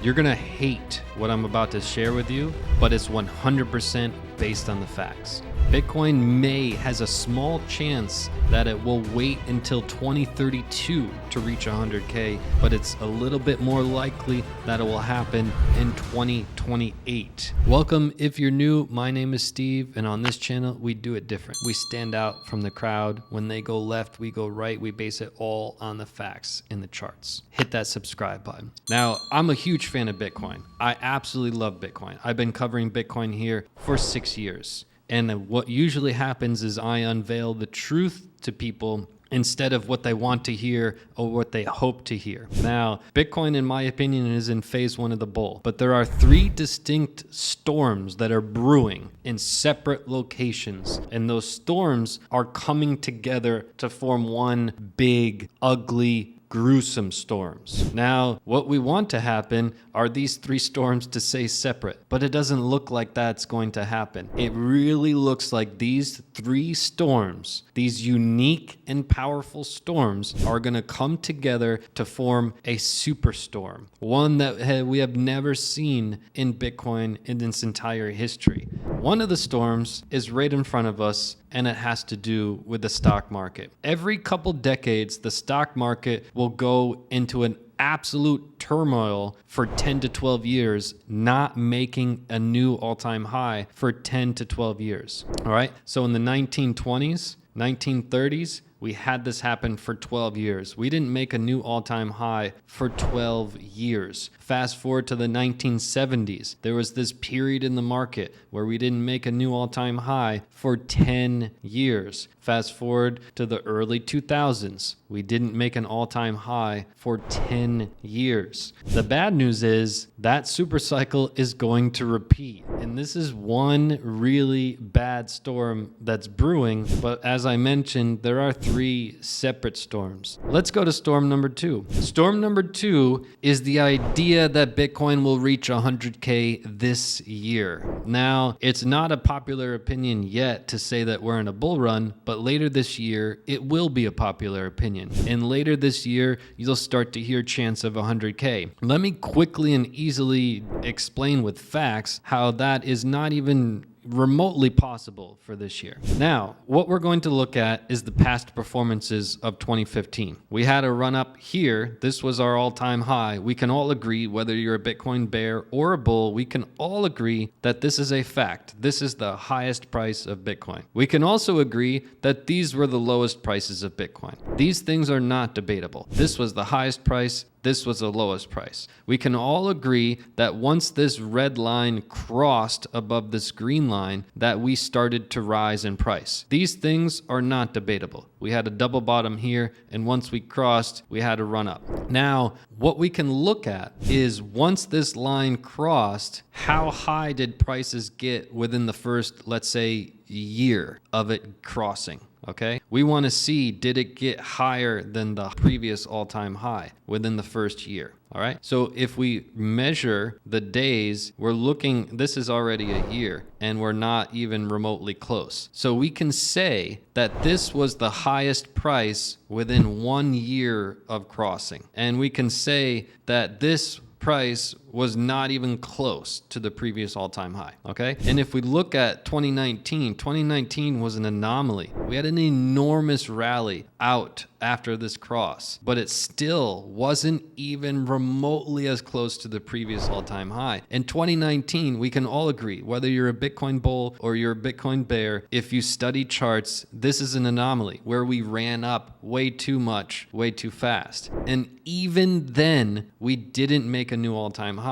You're gonna hate what I'm about to share with you, but it's 100% based on the facts. Bitcoin has a small chance that it will wait until 2032 to reach 100K, but it's a little bit more likely that it will happen in 2028. Welcome if you're new, my name is Steve, and on this channel, we do it different. We stand out from the crowd. When they go left, we go right. We base it all on the facts in the charts. Hit that subscribe button. Now, I'm a huge fan of Bitcoin. I absolutely love Bitcoin. I've been covering Bitcoin here for 6 years. And what usually happens is I unveil the truth to people instead of what they want to hear or what they hope to hear. Now, Bitcoin, in my opinion, is in phase 1 of the bull, but there are 3 distinct storms that are brewing in separate locations. And those storms are coming together to form one big, ugly, gruesome storms. Now, what we want to happen are these 3 storms to stay separate, but it doesn't look like that's going to happen. It really looks like these 3 storms, these unique and powerful storms, are going to come together to form a superstorm, one that we have never seen in Bitcoin in its entire history. One of the storms is right in front of us, and it has to do with the stock market. Every couple decades, the stock market will go into an absolute turmoil for 10 to 12 years, not making a new all-time high for 10 to 12 years. All right. So in the 1920s, 1930s, we had this happen for 12 years. We didn't make a new all-time high for 12 years. Fast forward to the 1970s. There was this period in the market where we didn't make a new all-time high for 10 years. Fast forward to the early 2000s. We didn't make an all-time high for 10 years. The bad news is that super cycle is going to repeat. And this is one really bad storm that's brewing. But as I mentioned, there are 3 separate storms. Let's go to storm number 2. Storm number 2 is the idea that Bitcoin will reach 100K this year. Now, it's not a popular opinion yet to say that we're in a bull run, but later this year, it will be a popular opinion. And later this year, you'll start to hear chants of 100K. Let me quickly and easily explain with facts how that is not even remotely possible for this year. Now, what we're going to look at is the past performances of 2015. We had a run up here. This was our all-time high. We can all agree, whether you're a Bitcoin bear or a bull, we can all agree that this is a fact. This is the highest price of Bitcoin. We can also agree that these were the lowest prices of Bitcoin. These things are not debatable. This was the highest price. This was the lowest price. We can all agree that once this red line crossed above this green line, that we started to rise in price. These things are not debatable. We had a double bottom here, and once we crossed, we had a run up. Now, what we can look at is once this line crossed, how high did prices get within the first, let's say, year of it crossing? Okay, we want to see, did it get higher than the previous all-time high within the first year? All right, so if we measure the days, we're looking, this is already a year, and we're not even remotely close. So we can say that this was the highest price within 1 year of crossing. And we can say that this price was not even close to the previous all-time high, okay? And if we look at 2019 was an anomaly. We had an enormous rally out after this cross, but it still wasn't even remotely as close to the previous all-time high. In 2019, we can all agree, whether you're a Bitcoin bull or you're a Bitcoin bear, if you study charts, this is an anomaly where we ran up way too much, way too fast. And even then, we didn't make a new all-time high.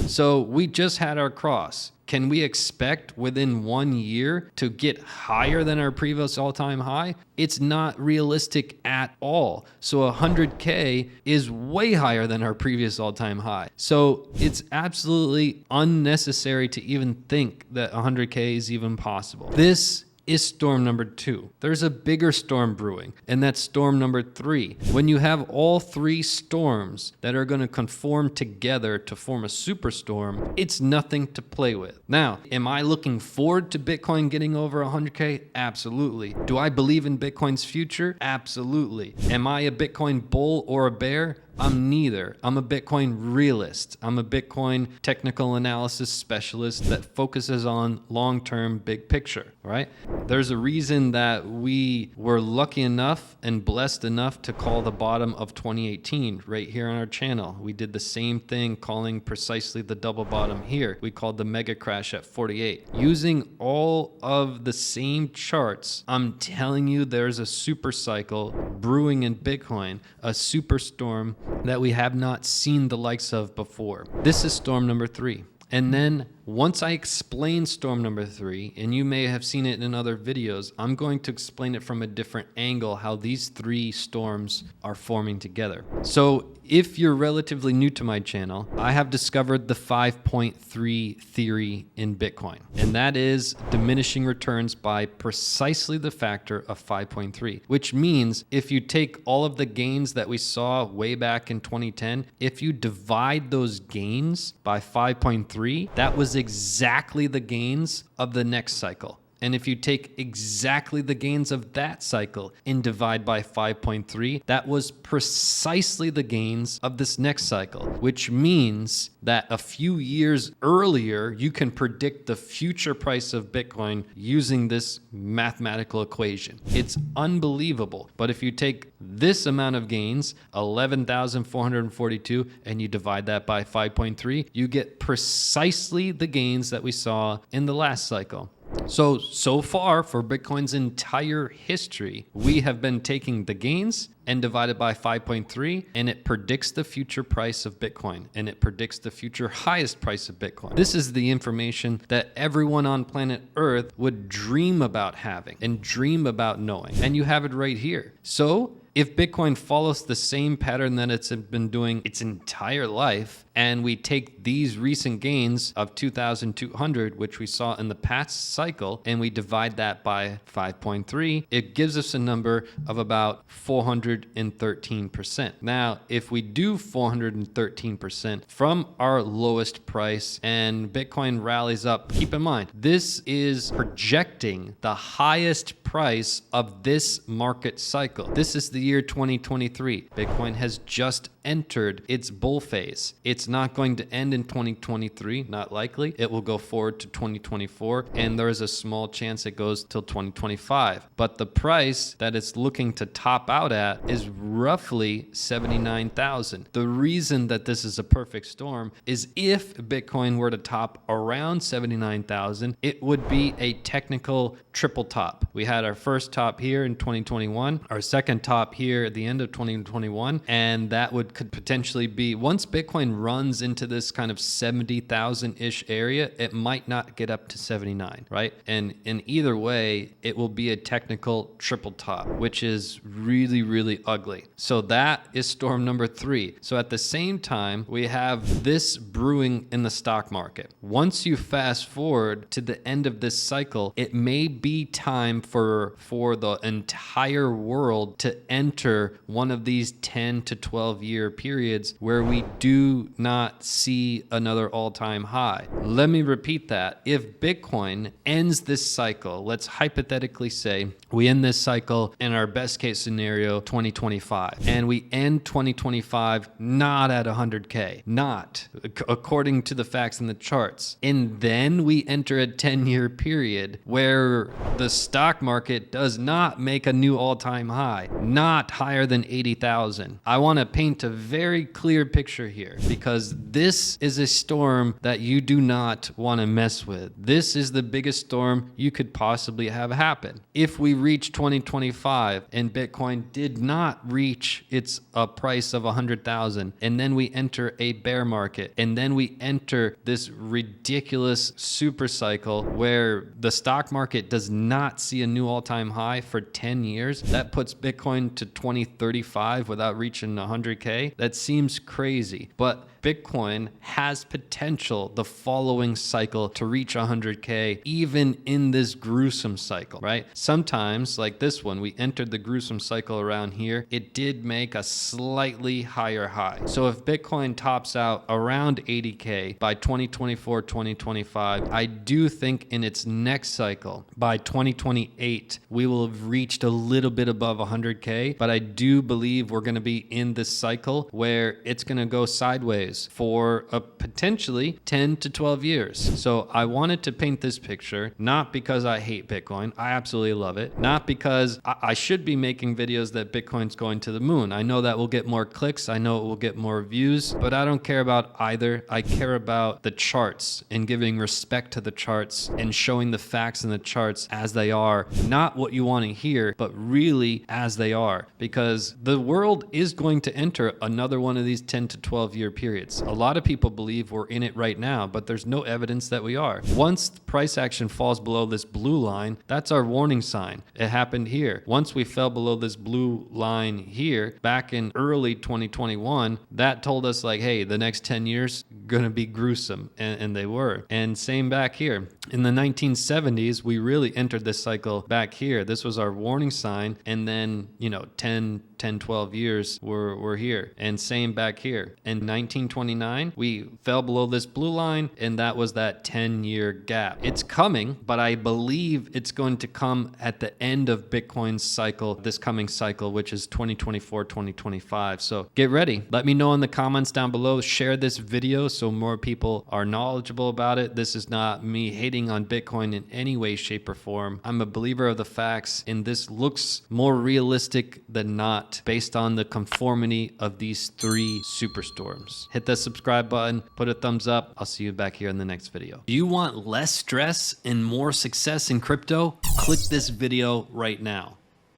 So we just had our cross. Can we expect within 1 year to get higher than our previous all-time high? It's not realistic at all. So 100K is way higher than our previous all-time high. So it's absolutely unnecessary to even think that 100K is even possible. This is storm number 2. There's a bigger storm brewing, and that's storm number 3. When you have all 3 storms that are going to conform together to form a superstorm, it's nothing to play with. Now, am I looking forward to Bitcoin getting over 100K? Absolutely. Do I believe in Bitcoin's future? Absolutely. Am I a Bitcoin bull or a bear? I'm neither. I'm a Bitcoin realist. I'm a Bitcoin technical analysis specialist that focuses on long-term big picture, right? There's a reason that we were lucky enough and blessed enough to call the bottom of 2018 right here on our channel. We did the same thing, calling precisely the double bottom here. We called the mega crash at 48. Using all of the same charts, I'm telling you there's a super cycle brewing in Bitcoin, a superstorm that we have not seen the likes of before. This is storm number 3. And then once I explain storm number 3, and you may have seen it in other videos, I'm going to explain it from a different angle, how these 3 storms are forming together. So if you're relatively new to my channel, I have discovered the 5.3 theory in Bitcoin, and that is diminishing returns by precisely the factor of 5.3, which means if you take all of the gains that we saw way back in 2010, if you divide those gains by 5.3, that was exactly the gains of the next cycle. And if you take exactly the gains of that cycle and divide by 5.3, that was precisely the gains of this next cycle, which means that a few years earlier, you can predict the future price of Bitcoin using this mathematical equation. It's unbelievable. But if you take this amount of gains, 11,442, and you divide that by 5.3, you get precisely the gains that we saw in the last cycle. So far for Bitcoin's entire history, we have been taking the gains and divided by 5.3, and it predicts the future price of Bitcoin, and it predicts the future highest price of Bitcoin. This is the information that everyone on planet Earth would dream about having and dream about knowing, and you have it right here. So if Bitcoin follows the same pattern that it's been doing its entire life, and we take these recent gains of 2,200, which we saw in the past cycle, and we divide that by 5.3, it gives us a number of about 413%. Now, if we do 413% from our lowest price and Bitcoin rallies up, keep in mind, this is projecting the highest price of this market cycle. This is the year 2023. Bitcoin has just entered its bull phase. It's not going to end in 2023, not likely. It will go forward to 2024, and there is a small chance it goes till 2025. But the price that it's looking to top out at is roughly 79,000. The reason that this is a perfect storm is if Bitcoin were to top around 79,000, it would be a technical triple top. We had our first top here in 2021, our second top here at the end of 2021, and that could potentially be, once Bitcoin runs into this kind of 70,000-ish area, it might not get up to 79, right? And in either way, it will be a technical triple top, which is really, really ugly. So that is storm number 3. So at the same time, we have this brewing in the stock market. Once you fast forward to the end of this cycle, it may be time for the entire world to enter one of these 10 to 12 year periods where we do not see another all-time high. Let me repeat that. If Bitcoin ends this cycle, let's hypothetically say we end this cycle in our best case scenario 2025, and we end 2025 not at 100K, not according to the facts in the charts, and then we enter a 10-year period where the stock market does not make a new all-time high, not higher than 80,000. I want to paint a very clear picture here, because this is a storm that you do not want to mess with. This is the biggest storm you could possibly have happen. If we reach 2025 and Bitcoin did not reach its price of 100,000, and then we enter a bear market, and then we enter this ridiculous super cycle where the stock market does not see a new all-time high for 10 years, that puts Bitcoin to 2035 without reaching 100K. That seems crazy, but Bitcoin has potential the following cycle to reach 100K, even in this gruesome cycle, right? Sometimes, like this one, we entered the gruesome cycle around here. It did make a slightly higher high. So if Bitcoin tops out around 80K by 2024, 2025, I do think in its next cycle, by 2028, we will have reached a little bit above 100K, but I do believe we're going to be in this cycle where it's going to go sideways for a potentially 10 to 12 years. So I wanted to paint this picture, not because I hate Bitcoin. I absolutely love it. Not because I should be making videos that Bitcoin's going to the moon. I know that will get more clicks. I know it will get more views, but I don't care about either. I care about the charts and giving respect to the charts and showing the facts in the charts as they are, not what you want to hear, but really as they are, because the world is going to enter another one of these 10 to 12 year periods. A lot of people believe we're in it right now, but there's no evidence that we are. Once price action falls below this blue line, that's our warning sign. It happened here. Once we fell below this blue line here, back in early 2021, that told us like, hey, the next 10 years gonna be gruesome, and they were. And same back here. In the 1970s, we really entered this cycle back here. This was our warning sign, and then, 10, 12 years we're here. And same back here. In 1929, we fell below this blue line, and that was that 10-year gap. It's coming, but I believe it's going to come at the end of Bitcoin's cycle, this coming cycle, which is 2024, 2025. So get ready. Let me know in the comments down below. Share this video so more people are knowledgeable about it. This is not me hating on Bitcoin in any way, shape, or form. I'm a believer of the facts, and this looks more realistic than not based on the conformity of these three superstorms. Hit that subscribe button, put a thumbs up. I'll see you back here in the next video. Do you want less stress and more success in crypto? Click this video right now.